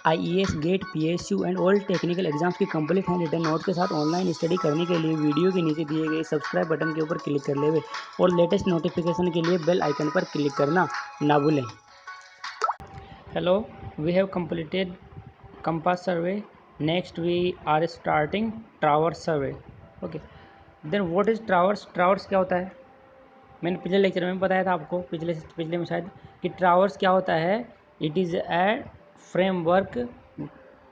IAS, GATE, PSU and all technical exams की complete handwritten note के साथ online study करने के लिए वीडियो के नीचे दिए गए सब्सक्राइब बटन के ऊपर क्लिक कर लेवे और लेटेस्ट नोटिफिकेशन के लिए बेल आइकन पर क्लिक करना ना भूलें। Hello, we have completed compass survey. Next we are starting traverse survey. Okay, then what is traverse? Traverse क्या होता है? मैंने पिछले लेक्चर में बताया था आपको, पिछले में शायद, कि ट्रावर्स क्या होता है। It is a framework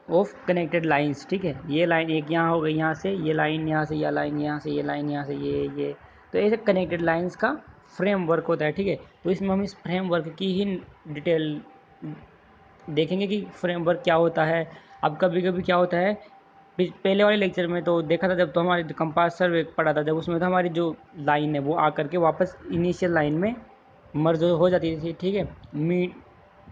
of connected lines. ठीक है, ये लाइन एक यहाँ हो गई, यहाँ से ये लाइन, यहाँ से यह लाइन, यहाँ से ये लाइन, यहाँ से ये, तो ऐसे कनेक्टेड लाइंस का फ्रेमवर्क होता है। ठीक है, तो इसमें हम इस फ्रेमवर्क की ही डिटेल देखेंगे कि फ्रेमवर्क क्या होता है। अब कभी कभी क्या होता है, पहले वाले लेक्चर में तो देखा था, जब तो हमारे कंपास सर्वे पढ़ा था, जब उसमें तो हमारी जो लाइन है वो आकर के वापस इनिशियल लाइन में मर्ज हो जाती थी। ठीक है,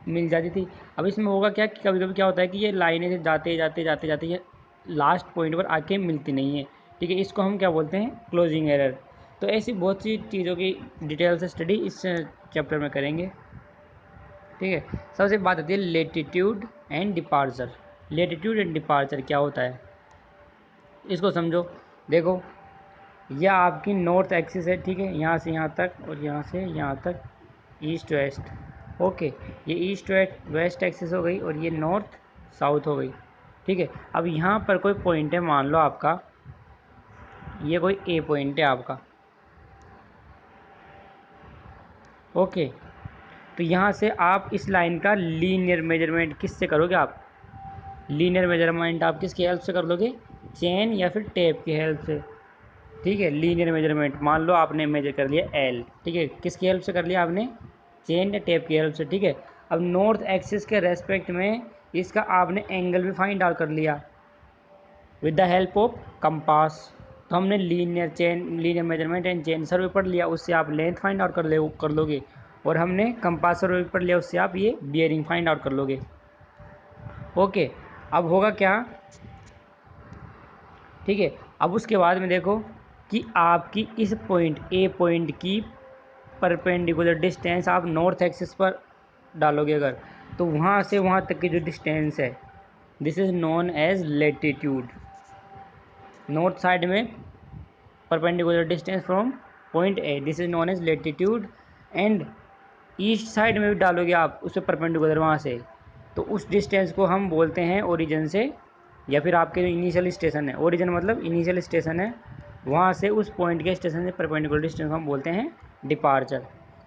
मिल जाती थी। अब इसमें होगा क्या कि कभी कभी क्या होता है कि ये लाइनें से जाते जाते जाते जाते ये लास्ट पॉइंट पर आके मिलती नहीं है। ठीक है, इसको हम क्या बोलते हैं, क्लोजिंग एरर। तो ऐसी बहुत सी चीज़ों की डिटेल से स्टडी इस चैप्टर में करेंगे। ठीक है, सबसे बात आती है latitude and departure. Latitude and departure क्या होता है, इसको समझो। देखो, यह आपकी नॉर्थ एक्सिस है। ठीक है, यहाँ से यहाँ तक और यहाँ से यहाँ तक ईस्ट वेस्ट। ओके, ये ईस्ट वेस्ट एक्सिस हो गई और ये नॉर्थ साउथ हो गई। ठीक है, अब यहाँ पर कोई पॉइंट है, मान लो आपका ये कोई ए पॉइंट है आपका। ओके, तो यहाँ से आप इस लाइन का लीनियर मेजरमेंट किससे करोगे? आप लीनियर मेजरमेंट आप किसकी हेल्प से कर लोगे? चेन या फिर टेप की हेल्प से। ठीक है, लीनियर मेजरमेंट मान लो आपने मेजर कर लिया एल। ठीक है, किसकी हेल्प से कर लिया आपने? चेन या टेप की हेल्प से। ठीक है, अब नॉर्थ एक्सिस के रेस्पेक्ट में इसका आपने एंगल भी फाइंड आउट कर लिया with the help of compass. तो हमने linear measurement and chain survey पढ़ लिया, उससे आप लेंथ फाइंड आउट कर लोगे। और हमने कंपास सर्वे पढ़ लिया, उससे आप ये बियरिंग फाइंड आउट कर लोगे। ओके, अब होगा क्या? ठीक है, अब उसके बाद में देखो कि आपकी इस पॉइंट ए पॉइंट की परपेंडिकुलर डिस्टेंस आप नॉर्थ एक्सिस पर डालोगे अगर, तो वहाँ से वहाँ तक की जो डिस्टेंस है, this is known as latitude. North side में perpendicular distance from point A, this is known as latitude. And east side में भी डालोगे आप उससे परपेंडिकुलर वहाँ से, तो उस डिस्टेंस को हम बोलते हैं ओरिजिन से, या फिर आपके जो इनिशियल स्टेशन है, ओरिजिन मतलब इनिशियल स्टेशन है, वहाँ से उस पॉइंट के स्टेशन से परपेंडिकुलर डिस्टेंस को हम बोलते हैं डिपार्चर।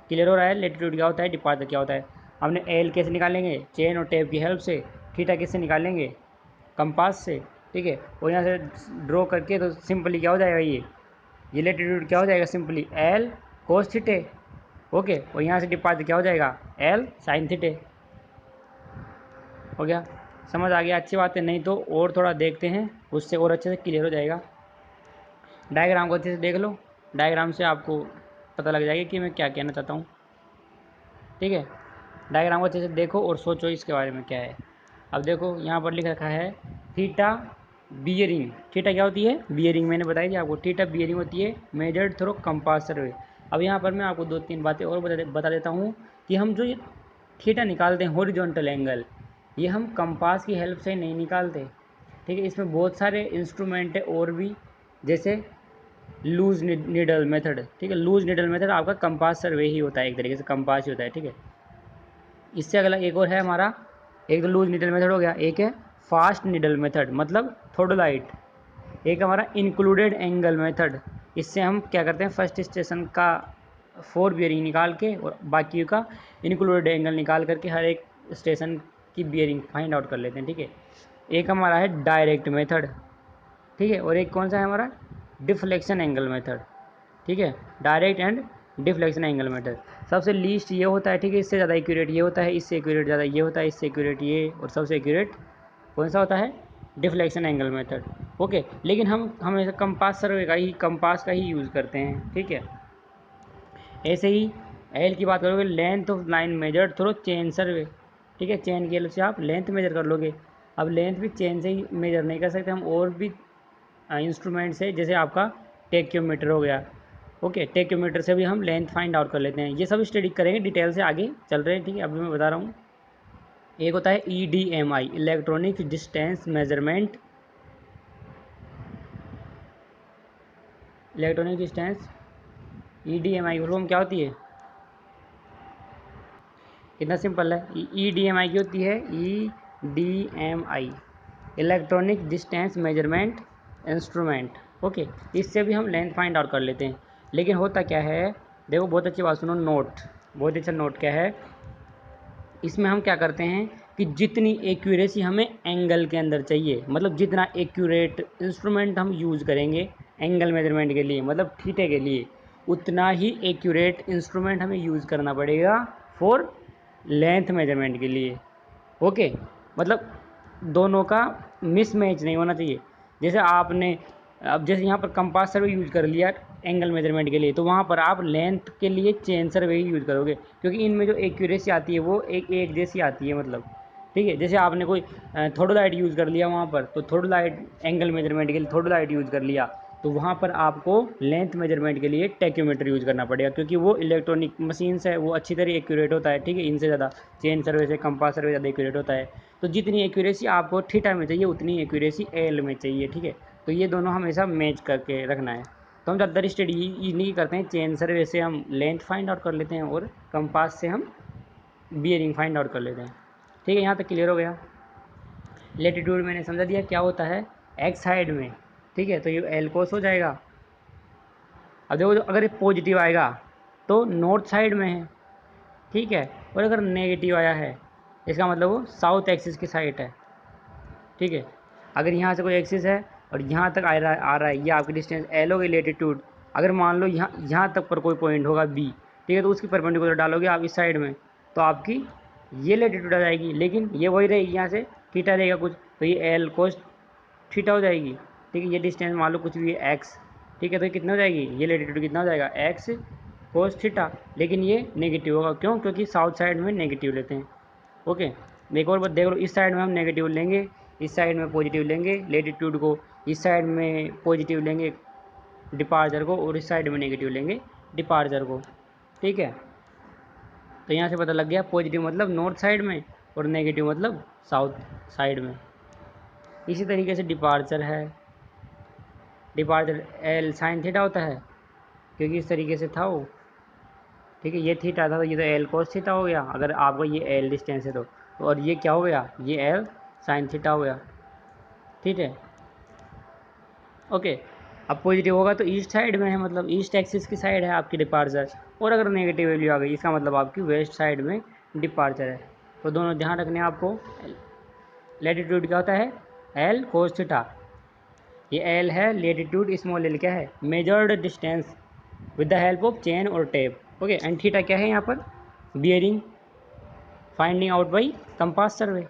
क्लियर हो रहा है? लेटीट्यूड क्या होता है, डिपार्चर क्या होता है। हमने एल कैसे निकालेंगे? चेन और टेप की हेल्प से। थीटा किससे निकालेंगे? कंपास से। ठीक है, और यहाँ से ड्रॉ करके तो सिंपली क्या हो जाएगा, ये लेटीट्यूड क्या हो जाएगा, सिंपली एल कोस थीटे। ओके, और यहाँ से डिपार्चर क्या हो जाएगा, एल साइन थीटे। हो गया, समझ आ गया? अच्छी बात है, नहीं तो और थोड़ा देखते हैं, उससे और अच्छे से क्लियर हो जाएगा। डायग्राम को अच्छे से देख लो, डायग्राम से आपको पता लग जाएगा कि मैं क्या कहना चाहता हूँ। ठीक है, डायग्राम को अच्छे से देखो और सोचो इसके बारे में क्या है। अब देखो, यहाँ पर लिख रखा है थीटा बियरिंग। थीटा क्या होती है? बियरिंग। मैंने बताई थी आपको, थीटा बियरिंग होती है मेजर्ड थ्रू कंपास सर्वे। अब यहाँ पर मैं आपको दो तीन बातें और बता देता हूँ कि हम जो ये थीटा निकालते हैं हॉरिजॉन्टल एंगल, ये हम कंपास की हेल्प से नहीं निकालते। ठीक है, इसमें बहुत सारे इंस्ट्रूमेंट है और भी, जैसे लूज नीडल मेथड। ठीक है, लूज नीडल मेथड आपका कंपास सर्वे ही होता है, एक तरीके से कंपास ही होता है। ठीक है, इससे अगला एक और है हमारा, एक तो लूज नीडल मेथड हो गया, एक है फास्ट नीडल मेथड मतलब थोडोलाइट, एक हमारा इंक्लूडेड एंगल मेथड। इससे हम क्या करते हैं, फर्स्ट स्टेशन का 4 बियरिंग निकाल के और बाकी का इंक्लूडेड एंगल निकाल करके हर एक स्टेशन की बियरिंग फाइंड आउट कर लेते हैं। ठीक है, एक हमारा है डायरेक्ट मेथड। ठीक है, और एक कौन सा है हमारा, डिफ्लेक्शन एंगल मेथड। ठीक है, direct and deflection angle method. सबसे लीस्ट ये होता है, ठीक है, इससे ज़्यादा एक्यूरेट ये होता है, इससे एक्यूरेट ज़्यादा ये होता है, इससे एक्यूरेट ये, और सबसे एक्यूरेट कौन सा होता है, डिफ्लेक्शन एंगल मेथड। ओके, लेकिन हम हमेशा कंपास का ही यूज़ करते हैं। ठीक है, ऐसे ही एल की बात करोगे, length of line measured through chain survey. ठीक है, चेन की हेल्प से आप लेंथ मेजर कर लोगे। अब लेंथ भी चेन से ही मेजर नहीं कर सकते हम, और भी इंस्ट्रूमेंट से, जैसे आपका टेक्योमीटर हो गया। ओके, टेक्योमीटर से भी हम लेंथ फाइंड आउट कर लेते हैं। ये सब स्टडी करेंगे डिटेल से, आगे चल रहे हैं। ठीक है, अभी मैं बता रहा हूँ। एक होता है EDMI, electronic distance measurement, electronic distance EDMI की फुल क्या होती है? कितना सिंपल है, EDMI की होती है EDMI, electronic distance measurement instrument. Okay, इससे भी हम लेंथ फाइंड आउट कर लेते हैं। लेकिन होता क्या है, देखो बहुत अच्छी बात सुनो, नोट, बहुत अच्छा नोट क्या है, इसमें हम क्या करते हैं कि जितनी एक्यूरेसी हमें एंगल के अंदर चाहिए, मतलब जितना एक्यूरेट इंस्ट्रूमेंट हम यूज़ करेंगे एंगल मेजरमेंट के लिए, मतलब थीटे के लिए, उतना ही एक्यूरेट इंस्ट्रूमेंट हमें यूज़ करना पड़ेगा फॉर लेंथ मेजरमेंट के लिए। ओके, मतलब दोनों का मिसमैच नहीं होना चाहिए। जैसे आपने अब जैसे यहाँ पर कंपास सर्वे यूज़ कर लिया एंगल मेजरमेंट के लिए, तो वहाँ पर आप लेंथ के लिए चेन सर्वे ही यूज़ करोगे, क्योंकि इनमें जो एक्यूरेसी आती है वो एक जैसी आती है, मतलब ठीक है। जैसे आपने कोई थोड़ा यूज़ कर लिया वहाँ पर, तो थोड़ा एंगल मेजरमेंट के लिए थोड़ा यूज़ कर लिया, तो वहाँ पर आपको लेंथ मेजरमेंट के लिए टैक्योमीटर यूज़ करना पड़ेगा, क्योंकि वो इलेक्ट्रॉनिक मशीन्स है, वो अच्छी तरह एक्यूरेट होता है, ठीक है, इनसे ज़्यादा चेन सर्वे से कंपास सर्वे ज़्यादा एक्यूरेट होता है। तो जितनी एक्यूरेसी आपको थीटा में चाहिए उतनी एक्यूरेसी एल में चाहिए, ठीक है। तो ये दोनों हमेशा मैच करके रखना है। तो हम ज़्यादातर स्टडी इन्हीं करते हैं, चेन सर्वे से हम लेंथ फाइंड आउट कर लेते हैं और कंपास से हम बियरिंग फाइंड आउट कर लेते हैं। ठीक है, यहाँ तक क्लियर हो गया। लेटीट्यूड मैंने समझा दिया क्या होता है, एक्स साइड में, ठीक है, तो ये एल कोस हो जाएगा। अब देखो अगर ये पॉजिटिव आएगा तो नॉर्थ साइड में है, ठीक है, और अगर नेगेटिव आया है इसका मतलब वो साउथ एक्सिस की साइड है, ठीक है। अगर यहाँ से कोई एक्सिस है और यहाँ तक आ रहा है, ये आपकी डिस्टेंस एल हो गई लेटीट्यूड। अगर मान लो यहाँ तक पर कोई पॉइंट होगा बी, ठीक है, तो उसकी परपेंडिकुलर डालोगे आप इस साइड में, तो आपकी ये लेटीट्यूड आ जाएगी, लेकिन ये वही रहेगी, यहाँ से थीटा रहेगा कुछ, तो ये एल कोस थीटा हो जाएगी, ठीक है। ये डिस्टेंस मान लो कुछ भी है एक्स, ठीक है, तो ये कितना हो जाएगी, ये लेटीट्यूड कितना हो जाएगा एक्स कोस थीटा, लेकिन ये नेगेटिव होगा, क्यों, क्योंकि साउथ साइड में नेगेटिव लेते हैं। ओके, एक और बात देख लो, इस साइड में हम नेगेटिव लेंगे, इस साइड में पॉजिटिव लेंगे लेटीट्यूड को, इस साइड में पॉजिटिव लेंगे डिपार्चर को, और इस साइड में नेगेटिव लेंगे डिपार्चर को, ठीक है। तो यहाँ से पता लग गया पॉजिटिव मतलब नॉर्थ साइड में और नेगेटिव मतलब साउथ साइड में। इसी तरीके से डिपार्चर है, डिपार्चर एल साइन थीटा होता है, क्योंकि इस तरीके से था वो, ठीक है, ये थीटा था तो ये तो एल कोस थीटा हो गया, अगर आपको ये एल डिस्टेंस है तो और ये क्या हो गया, ये एल साइन थीटा हो गया, ठीक है। ओके, अब पॉजिटिव होगा तो ईस्ट साइड में है, मतलब ईस्ट एक्सिस की साइड है आपकी डिपार्चर, और अगर नेगेटिव वैल्यू आ गई इसका मतलब आपकी वेस्ट साइड में डिपार्चर है। तो दोनों ध्यान रखने आपको। लेटीट्यूड क्या होता है, एल कोस थीटा, ये एल है, लेटीट्यूड स्मॉल एल क्या है, measured distance with the help of chain और टेप। ओके, एंड थीटा क्या है यहाँ पर, bearing finding out by compass survey.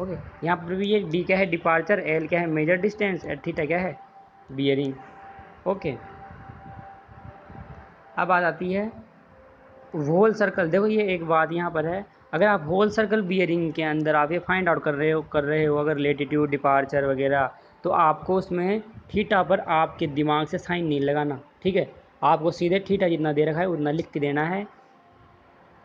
Okay, यहाँ पर भी ये डी क्या है डिपार्चर, एल क्या है मेजर डिस्टेंस, और थीटा क्या है बियरिंग। ओके, अब बात आती है होल सर्कल। देखो ये एक बात यहाँ पर है, अगर आप होल सर्कल बियरिंग के अंदर आप ये फाइंड आउट कर रहे हो अगर लेटीट्यूड डिपार्चर वगैरह, तो आपको उसमें थीटा पर आपके दिमाग से साइन नहीं लगाना, ठीक है। आपको सीधे थीटा जितना दे रखा है उतना लिख के देना है,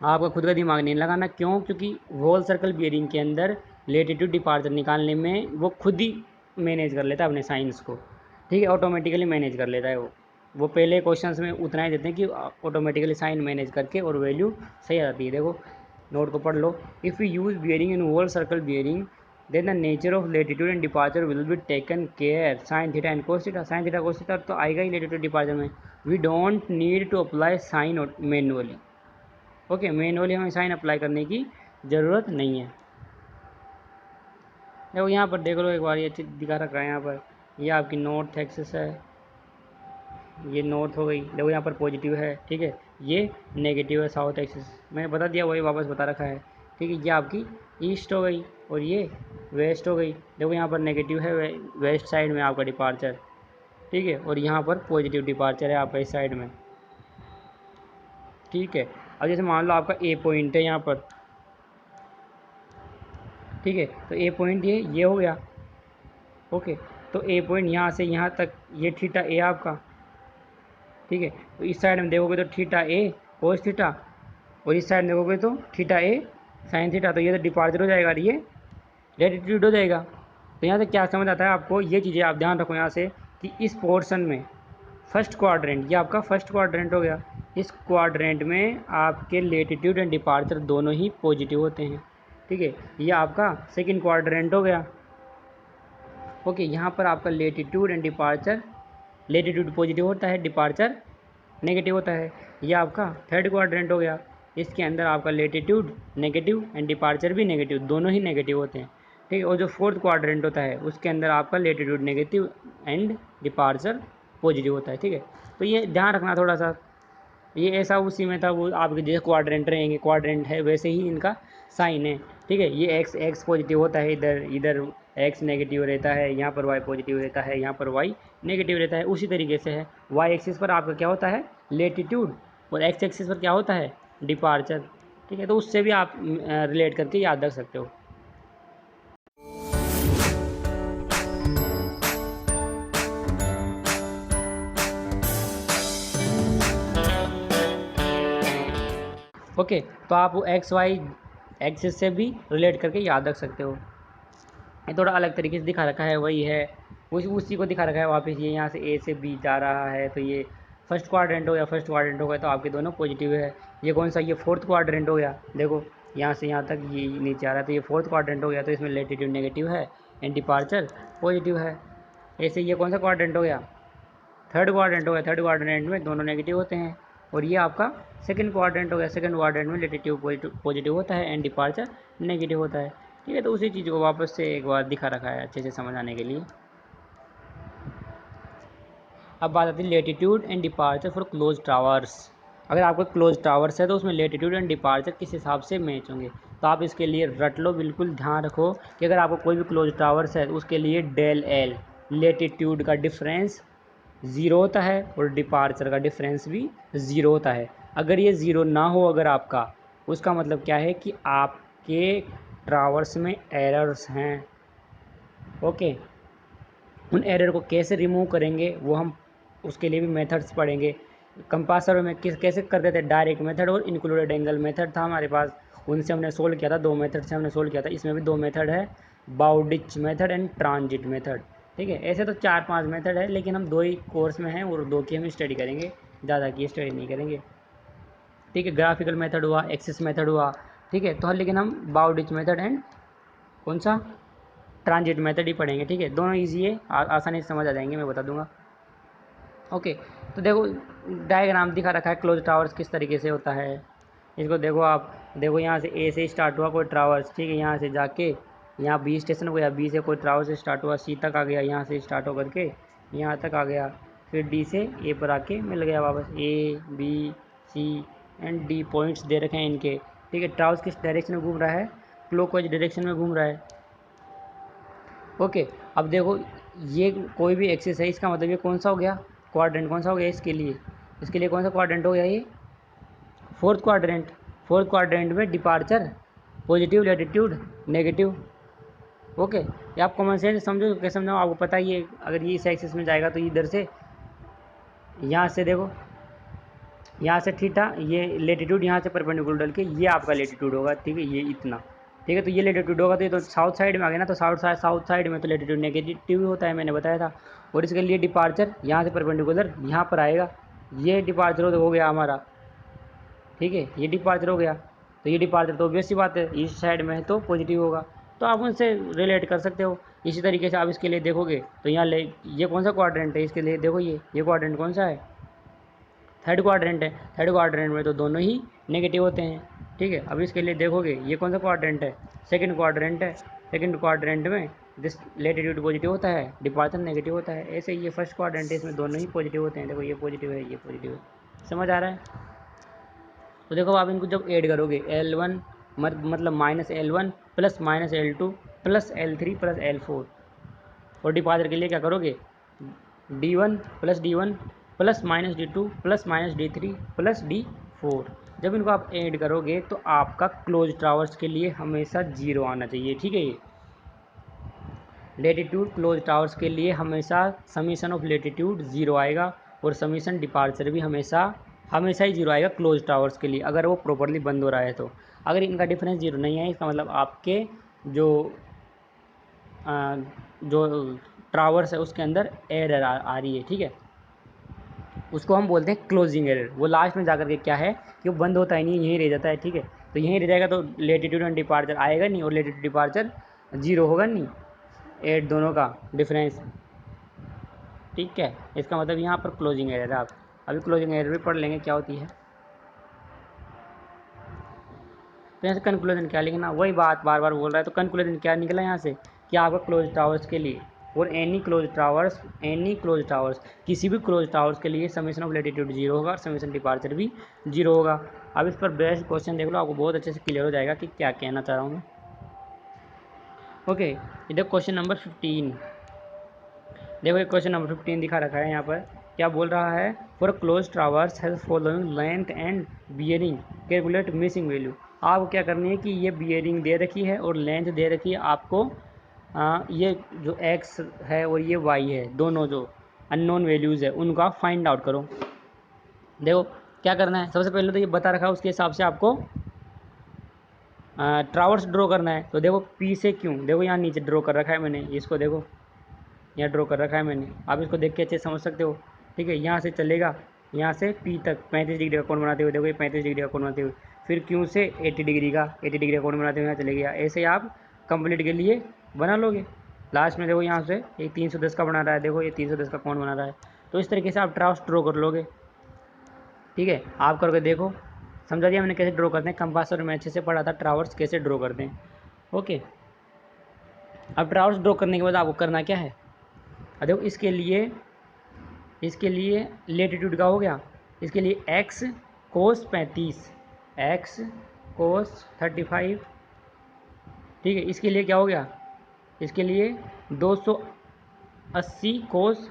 आपका खुद का दिमाग नहीं लगाना। क्यों, क्योंकि होल सर्कल बियरिंग के अंदर लेटीट्यूड डिपार्चर निकालने में वो खुद ही मैनेज कर लेता है अपने साइंस को, ठीक है, ऑटोमेटिकली मैनेज कर लेता है वो पहले क्वेश्चंस में उतना ही देते हैं कि ऑटोमेटिकली साइन मैनेज करके और वैल्यू सही आ जाती है। देखो नोट को पढ़ लो, if you use bearing in whole circle bearing then the nature of latitude and departure will be taken care, sine theta and cos theta, sine theta cos theta तो आएगा ही लेटीट्यूड डिपार्चर में। We don't need to apply sine manually. Okay, manually हमें sine apply करने की ज़रूरत नहीं है। देखो यहाँ पर देख लो एक बार, ये अच्छी दिखा रखा है यहाँ पर, ये आपकी नॉर्थ एक्सिस है, ये नॉर्थ हो गई, देखो यहाँ पर पॉजिटिव है, ठीक है, ये नेगेटिव है साउथ एक्सिस, मैंने बता दिया वही वापस बता रखा है, ठीक है। ये आपकी ईस्ट हो गई और ये वेस्ट हो गई, देखो यहाँ पर नेगेटिव है वेस्ट साइड में आपका डिपार्चर, ठीक है, और यहाँ पर पॉजिटिव डिपार्चर है आपका इस साइड में, ठीक है। अब जैसे मान लो आपका ए पॉइंट है यहाँ पर, ठीक है, तो ए पॉइंट ये हो गया। ओके, तो ए पॉइंट यहाँ से यहाँ तक ये थीटा ए आपका, ठीक है, तो इस साइड में देखोगे तो थीटा ए कोस थीटा, और इस साइड देखोगे तो थीटा ए साइन थीटा, तो ये तो डिपार्चर हो जाएगा और ये लेटीट्यूड हो जाएगा। तो यहाँ से क्या समझ आता है आपको, ये चीज़ें आप ध्यान रखो यहाँ से कि इस पोर्शन में फर्स्ट क्वाड्रेंट, ये आपका फर्स्ट क्वाड्रेंट हो गया, इस क्वाड्रेंट में आपके लेटीट्यूड एंड डिपार्चर दोनों ही पॉजिटिव होते हैं, ठीक है। ये आपका सेकंड क्वाड्रेंट हो गया, ओके। यहाँ पर आपका latitude and departure, latitude positive होता है, डिपार्चर नेगेटिव होता है। ये आपका थर्ड क्वाड्रेंट हो गया, इसके अंदर आपका लेटीट्यूड नेगेटिव एंड डिपार्चर भी नेगेटिव, दोनों ही नेगेटिव होते हैं, ठीक है। और जो फोर्थ क्वाड्रेंट होता है उसके अंदर आपका latitude negative and departure positive होता है, ठीक है। तो ये ध्यान रखना थोड़ा सा, ये ऐसा उसी में था, वो आपके जैसे क्वाड्रेंट रहेंगे, क्वाड्रेंट है वैसे ही इनका साइन है, ठीक है। ये एक्स पॉजिटिव होता है, इधर एक्स नेगेटिव रहता है, यहाँ पर वाई पॉजिटिव रहता है, यहाँ पर वाई नेगेटिव रहता है। उसी तरीके से है, वाई एक्सिस पर आपका क्या होता है लेटीट्यूड, और एक्स एक्सिस पर क्या होता है डिपार्चर, ठीक है। तो उससे भी आप रिलेट करके याद रख सकते हो। ओके, तो आप एक्स वाई एक्सिस से भी रिलेट करके याद रख सकते हो। ये थोड़ा अलग तरीके से दिखा रखा है, वही है उसी को दिखा रखा है वापस। ये यहाँ से ए से बी जा रहा है, तो ये फर्स्ट क्वाड्रेंट हो गया, फर्स्ट क्वाड्रेंट हो गया तो आपके दोनों पॉजिटिव है। ये कौन सा, ये फोर्थ क्वाड्रेंट हो गया, देखो यहाँ से यहाँ तक ये नीचे आ रहा है, तो ये फोर्थ क्वाड्रेंट हो गया, तो इसमें लेटीट्यूड नेगेटिव है एंड डिपार्चर पॉजिटिव है। ऐसे ये कौन सा क्वाड्रेंट हो गया, थर्ड क्वाड्रेंट हो गया, थर्ड क्वाड्रेंट में दोनों नेगेटिव होते हैं। और ये आपका सेकंड क्वाड्रेंट हो गया, सेकंड क्वाड्रेंट में लेटीट्यूड पॉजिटिव होता है एंड डिपार्चर नेगेटिव होता है, ठीक है। तो उसी चीज़ को वापस से एक बार दिखा रखा है अच्छे से समझ आने के लिए। अब बात आती है latitude and departure for close towers. अगर आपको क्लोज टावर्स है तो उसमें लेटीट्यूड एंड डिपार्चर किस हिसाब से मैच होंगे, तो आप इसके लिए रट लो, बिल्कुल ध्यान रखो कि अगर आपको कोई भी क्लोज टावर्स है तो उसके लिए डेल एल, लेटीट्यूड का डिफरेंस ज़ीरो होता है और डिपार्चर का डिफरेंस भी ज़ीरो होता है। अगर ये ज़ीरो ना हो अगर आपका, उसका मतलब क्या है कि आपके ट्रावर्स में एरर्स हैं, ओके। उन एरर को कैसे रिमूव करेंगे वो हम उसके लिए भी मेथड्स पढ़ेंगे। कंपासर में कैसे करते थे, डायरेक्ट मेथड और इंक्लूडेड एंगल मेथड था हमारे पास, उनसे हमने सोल्व किया था, दो मेथड से हमने सोल्व किया था। इसमें भी दो मेथड है, Bowditch method and transit method, ठीक है। ऐसे तो 4-5 मेथड है, लेकिन हम दो ही कोर्स में हैं और दो की हम स्टडी करेंगे, ज़्यादा की स्टडी नहीं करेंगे, ठीक है। ग्राफिकल मेथड हुआ, एक्सिस मेथड हुआ, ठीक है। तो लेकिन हम बाउडिच मेथड एंड कौन सा ट्रांजिट मेथड ही पढ़ेंगे, ठीक है। दोनों ईजी है, आसानी से समझ आ जाएंगे, मैं बता दूंगा, ओके। तो देखो डायग्राम दिखा रखा है क्लोज टावर्स किस तरीके से होता है। इसको देखो, आप देखो यहाँ से ए से स्टार्ट हुआ कोई ट्रावर्स, ठीक है। यहाँ से जाके यहाँ बी स्टेशन को, या बी से कोई ट्रावर्स स्टार्ट हुआ, सी तक आ गया, यहाँ से स्टार्ट होकर के यहाँ तक आ गया, फिर डी से ए पर आके मिल गया वापस। A B C and D points दे रखे हैं इनके, ठीक है। ट्रावर्स किस डायरेक्शन में घूम रहा है, क्लॉकवाइज डायरेक्शन में घूम रहा है, ओके। अब देखो ये कोई भी एक्सिस है, इसका मतलब ये कौन सा हो गया क्वाड्रेंट, कौन सा हो गया इसके लिए कौन सा क्वाड्रेंट हो गया, ये फोर्थ क्वाड्रेंट। फोर्थ क्वाड्रेंट में departure positive, latitude negative, okay. ये आप कॉमन सेंस समझो, कैसे समझाओ आपको पता ही है। अगर ये इस एक्सिस में जाएगा तो इधर से, यहाँ से देखो, यहाँ से थीटा, ये लेटीट्यूड यहाँ से परपेंडिकुलर डल के ये आपका लेटीट्यूड होगा, ठीक है, ये इतना, ठीक है। तो ये लेटीट्यूड होगा, तो ये तो साउथ साइड में आ गया ना, तो साउथ साइड में तो लेटीट्यूड नेगेटिव होता है, मैंने बताया था। और इसके लिए डिपार्चर यहाँ से परपेंडिकुलर यहाँ पर आएगा, ये डिपार्चर हो गया हमारा, ठीक है। ये डिपार्चर हो गया, तो ये डिपार्चर तो ऑब्वियस सी बात है इस साइड में है तो पॉजिटिव होगा, तो आप उनसे रिलेट कर सकते हो। इसी तरीके से आप इसके लिए देखोगे तो यहाँ ले, ये कौन सा क्वाड्रेंट है, इसके लिए देखो ये क्वाड्रेंट कौन सा है, थर्ड क्वाड्रेंट है। थर्ड क्वाड्रेंट में तो दोनों ही नेगेटिव होते हैं, ठीक है। अब इसके लिए देखोगे ये कौन सा क्वाड्रेंट है, सेकंड क्वाड्रेंट है। सेकंड क्वाड्रेंट में दिस लेटीट्यूड पॉजिटिव होता है, डिपार्चर नेगेटिव होता है। ऐसे ये फर्स्ट क्वाड्रेंट है, इसमें दोनों ही पॉजिटिव होते हैं, देखो ये पॉजिटिव है, ये पॉजिटिव है, समझ आ रहा है। तो देखो आप इनको जब ऐड करोगे, L1 मतलब -L1 plus -L2 plus L3 plus L4, और डिपार्चर के लिए क्या करोगे, D1 plus D1 plus -D2 plus -D3 plus D4। जब इनको आप ऐड करोगे तो आपका क्लोज टावर्स के लिए हमेशा 0 आना चाहिए, ठीक है। ये लेटीट्यूड क्लोज टावर्स के लिए हमेशा समीशन ऑफ लेटीट्यूड 0 आएगा, और समीशन डिपार्चर भी हमेशा ही 0 आएगा क्लोज टावर्स के लिए, अगर वो प्रॉपरली बंद हो रहा है तो। अगर इनका डिफरेंस 0 नहीं है इसका मतलब आपके जो जो ट्रावर्स है उसके अंदर एरर आ रही है, ठीक है। उसको हम बोलते हैं क्लोजिंग एरर। वो लास्ट में जाकर के क्या है कि वो बंद होता ही नहीं, यहीं रह जाता है, ठीक है। तो यहीं रह जाएगा तो लेटीट्यूड एंड डिपार्चर आएगा नहीं, और लेटीट्यूड डिपार्चर 0 होगा नहीं, 8 दोनों का डिफरेंस, ठीक है। इसका मतलब यहाँ पर क्लोजिंग एरर है। आप अभी क्लोजिंग एरर भी पढ़ लेंगे क्या होती है। तो यहाँ से कंक्लूजन क्या लिखना, वही बात बार बार बोल रहा है। तो कंक्लूजन क्या निकला यहाँ से कि आपका क्लोज टावर्स के लिए और एनी क्लोज टावर्स किसी भी क्लोज टावर्स के लिए समेशन ऑफ लेटीट्यूड 0 होगा और समेशन डिपार्चर भी 0 होगा। अब इस पर बेस्ट क्वेश्चन देख लो, आपको बहुत अच्छे से क्लियर हो जाएगा कि क्या कहना चाह रहा हूँ मैं। ओके, इधर क्वेश्चन नंबर 15 देखो, एक क्वेश्चन नंबर 15 दिखा रखा है यहाँ पर। क्या बोल रहा है, for close traverse has following length and bearing calculate missing value. आपको क्या करनी है कि ये बियरिंग दे रखी है और लेंथ दे रखी है आपको, ये जो x है और ये y है, दोनों जो अननोन वैल्यूज़ है उनका फाइंड आउट करो। देखो क्या करना है, सबसे पहले तो ये बता रखा है उसके हिसाब से आपको ट्रावर्स ड्रॉ करना है। तो देखो P से Q, देखो यहाँ नीचे ड्रॉ कर रखा है मैंने इसको, देखो यहाँ ड्रॉ कर रखा है मैंने, आप इसको देख के अच्छे समझ सकते हो, ठीक है। यहाँ से चलेगा, यहाँ से P तक 35 डिग्री का कोण बनाते हुए, देखो ये 35 डिग्री का कोण बनाते हुए, फिर Q से 80 डिग्री का कोण बनाते हुए यहाँ चले गया। ऐसे आप कंप्लीट के लिए बना लोगे। लास्ट में देखो यहाँ से एक 310 का बना रहा है, देखो ये 310 का कोण बना रहा है। तो इस तरीके से आप ट्रावर्स ड्रॉ कर लोगे, ठीक है। आप करके देखो, समझा दिया मैंने कैसे ड्रॉ करते हैं। कंपास और मैं अच्छे से पढ़ा था ट्रावर्स कैसे ड्रॉ करते हैं, ओके। अब ट्रावर्स ड्रॉ करने के बाद आपको करना क्या है, देखो इसके लिए लेटीट्यूड का हो गया, इसके लिए x कोस 35, x कोस 35, ठीक है। इसके लिए क्या हो गया, इसके लिए 280 कोस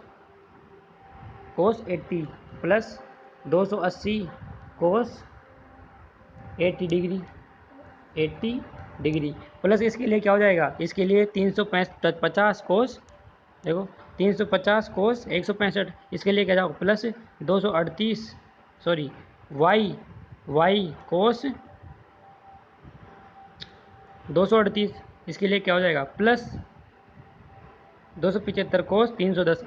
80 प्लस 280 कोस 80 डिग्री प्लस इसके लिए क्या हो जाएगा, इसके लिए 350 कोस, देखो 350 कोस 165, इसके लिए क्या जाओ प्लस 238 सॉरी वाई कोस 238, इसके लिए क्या हो जाएगा प्लस 275 कोस 310।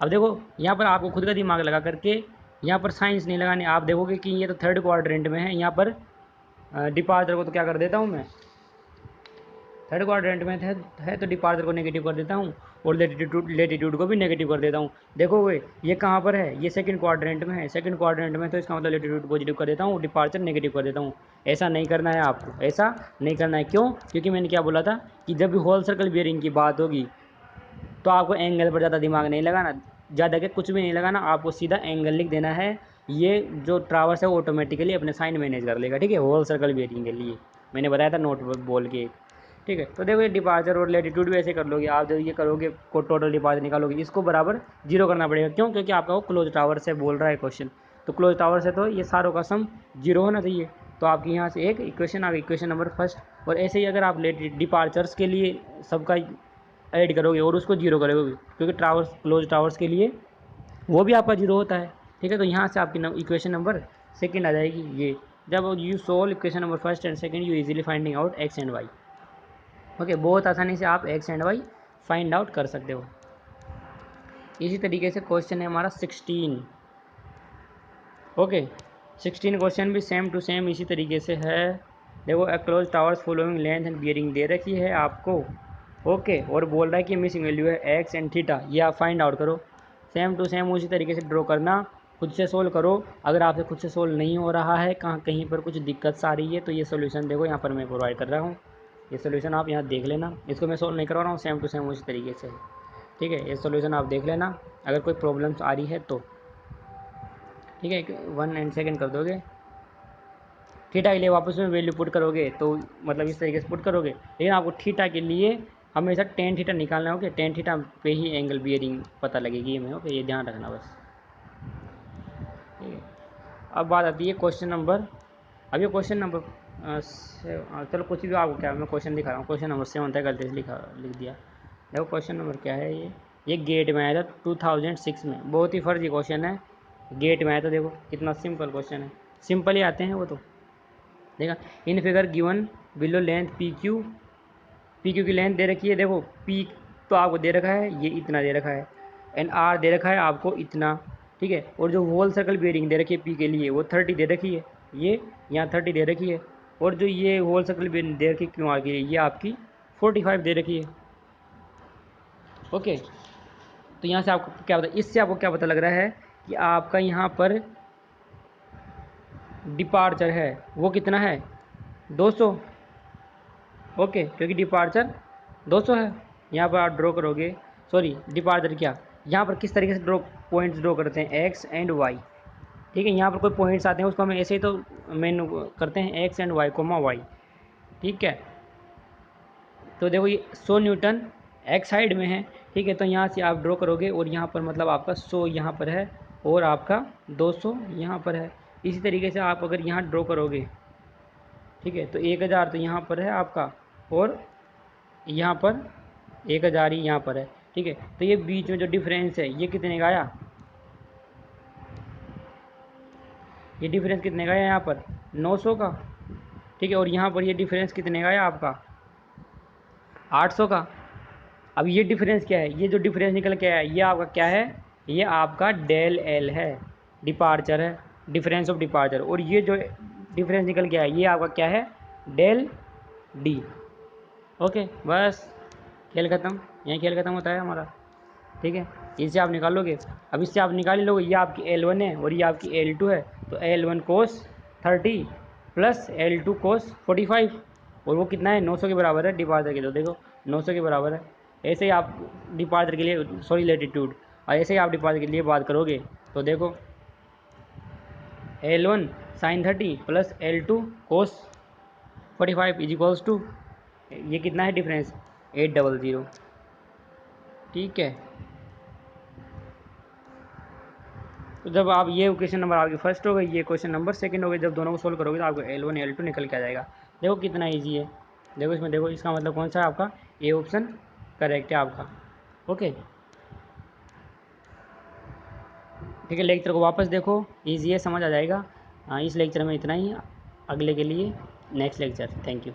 अब देखो यहाँ पर आपको खुद का दिमाग लगा करके, यहाँ पर साइंस नहीं लगाने, आप देखोगे कि ये तो थर्ड क्वाड्रेंट में है, यहाँ पर डिपार्चर को तो क्या कर देता हूँ मैं, थर्ड क्वाड्रेंट में है तो डिपार्चर को नेगेटिव कर देता हूँ और लेटीट्यूड को भी नेगेटिव कर देता हूँ। देखोगे ये कहाँ पर है, ये सेकंड क्वाड्रेंट में है, सेकंड क्वाड्रेंट में तो इसका मतलब लेटीट्यूड पॉजिटिव कर देता हूँ, डिपार्चर नेगेटिव कर देता हूँ। ऐसा नहीं करना है आपको, ऐसा नहीं करना है। क्यों, क्योंकि मैंने क्या बोला था कि जब भी होल सर्कल बियरिंग की बात होगी तो आपको एंगल पर ज़्यादा दिमाग नहीं लगाना, ज़्यादा के कुछ भी नहीं लगाना, आपको सीधा एंगल लिख देना है। ये जो ट्रावर्स है वो ऑटोमेटिकली अपने साइन मैनेज कर लेगा, ठीक है। होल सर्कल बियरिंग के लिए मैंने बताया था नोट बोल के, ठीक है। तो देखो ये डिपार्चर और लेटीट्यूड भी ऐसे कर लोगे आप, जब ये करोगे को टोटल डिपार्चर निकालोगे, इसको बराबर 0 करना पड़ेगा। क्यों, क्योंकि आपका वो क्लोज टावर से बोल रहा है क्वेश्चन, तो क्लोज टावर से तो ये सारों का सम 0 होना चाहिए। तो आपकी यहाँ से एक इक्वेशन आ गई, इक्वेशन नंबर फर्स्ट। और ऐसे ही अगर आप डिपार्चर्स के लिए सबका ऐड करोगे और उसको 0 करोगे, क्योंकि टावर्स क्लोज टावर्स के लिए वो भी आपका 0 होता है, ठीक है। तो यहाँ से आपकी इक्वेशन नंबर सेकंड आ जाएगी ये, जब you solve equation number first and second you easily finding out x and y, okay. बहुत आसानी से आप x and y find out कर सकते हो। इसी तरीके से क्वेश्चन है हमारा 16, ओके। 16 क्वेश्चन भी सेम टू सेम इसी तरीके से है। देखो close towers following length and bearing दे रखी है आपको, ओके। और बोल रहा है कि मिसिंग वैल्यू है x एंड थीटा, ये आप फाइंड आउट करो। सेम टू सेम उसी तरीके से ड्रॉ करना, खुद से सोल्व करो। अगर आपसे खुद से सोल्व नहीं हो रहा है, कहीं पर कुछ दिक्कत आ रही है, तो ये सोल्यूशन देखो यहाँ पर मैं प्रोवाइड कर रहा हूँ, ये सोल्यूशन आप यहाँ देख लेना। इसको मैं सोल्व नहीं करवा रहा हूँ, सेम टू सेम उसी तरीके से, ठीक है। ये सोल्यूशन आप देख लेना, अगर कोई प्रॉब्लम्स आ रही है तो, ठीक है। 1 एंड सेकेंड कर दोगे, थीटा के लिए वापस में वैल्यू पुट करोगे तो मतलब इस तरीके से पुट करोगे, लेकिन आपको थीटा के लिए हमेशा टेन थीटा निकालना होगा, टेन थीटा पे ही एंगल बियरिंग पता लगेगी हमें, ओके। ये ध्यान रखना बस, ठीक है। अब बात आती है क्वेश्चन नंबर, अब ये क्वेश्चन नंबर चलो कुछ भी आपको क्या मैं क्वेश्चन दिखा रहा हूँ, क्वेश्चन नंबर 7 था, गलती से लिख दिया। देखो क्वेश्चन नंबर क्या है, ये गेट में आया था 2006 में, बहुत ही फर्जी क्वेश्चन है, गेट में आया था। देखो कितना सिंपल क्वेश्चन है, सिंपल ही आते हैं वो तो, देखा, in figure given below length P Q की लेंथ दे रखी है, देखो पी तो आपको दे रखा है ये इतना दे रखा है, एंड आर दे रखा है आपको इतना, ठीक है। और जो होल सर्कल बेरिंग दे रखी है पी के लिए वो 30 दे रखी है, ये यहाँ 30 दे रखी है, और जो ये होल सर्कल बेरिंग दे रखी है क्यू आर के लिए ये आपकी 45 दे रखी है। ओके, तो यहाँ से आपको क्या पता, इससे आपको क्या पता लग रहा है कि आपका यहाँ पर डिपार्चर है वो कितना है 200। ओके, क्योंकि डिपार्चर 200 है। यहाँ पर आप ड्रॉ करोगे, सॉरी डिपार्चर क्या, यहाँ पर किस तरीके से पॉइंट्स ड्रॉ करते हैं एक्स एंड वाई, ठीक है। यहाँ पर कोई पॉइंट्स आते हैं उसको हम ऐसे ही तो मेन करते हैं x and y comma y, ठीक है। तो देखो ये 100 न्यूटन एक्स साइड में है, ठीक है। तो यहाँ से आप ड्रॉ करोगे और यहाँ पर मतलब आपका 100 यहाँ पर है और आपका 200 यहाँ पर है। इसी तरीके से आप अगर यहाँ ड्रॉ करोगे, ठीक है, तो 1000 तो यहाँ पर है आपका और यहाँ पर 1000 ही यहाँ पर है, ठीक है। तो ये बीच में जो डिफरेंस है ये कितने का आया, ये डिफरेंस कितने का आया यहाँ पर 900 का, ठीक है। और यहाँ पर ये डिफरेंस कितने का आया आपका 800 का। अब ये डिफरेंस क्या है, ये जो डिफरेंस निकल के आया ये आपका क्या है, ये आपका डेल एल है, डिपार्चर है, डिफरेंस ऑफ डिपार्चर। और ये जो डिफरेंस निकल के आया ये आपका क्या है डेल डी। ओके, बस खेल ख़त्म, यहीं खेल ख़त्म होता है हमारा, ठीक है। इसे आप निकालोगे, अब इससे आप निकाल ही लोगे, ये आपकी L1 है और ये आपकी L2 है, तो L1 कोस 30 प्लस L2 कोस 45, और वो कितना है 900 के बराबर है डिपार्चर के, तो देखो 900 के बराबर है। ऐसे ही आप डिपार्चर के लिए, सॉरी लेटीट्यूड, और ऐसे ही आप डिपार्चर के लिए बात करोगे तो देखो L1 sine 30 plus L2 cos 45 is equals to, ये कितना है डिफरेंस 800, ठीक है। तो जब आप ये क्वेश्चन नंबर आपकी फर्स्ट हो गई, ये क्वेश्चन नंबर सेकंड हो गई, जब दोनों को सोल्व करोगे तो आपको L1 L2 निकल के आ जाएगा। देखो कितना इजी है, देखो इसमें, देखो इसका मतलब कौन सा है आपका, ए ऑप्शन करेक्ट है आपका। ओके, ठीक है। लेक्चर को वापस देखो, ईजी है, समझ आ जाएगा। हाँ, इस लेक्चर में इतना ही, अगले के लिए नेक्स्ट लेक्चर। Thank you.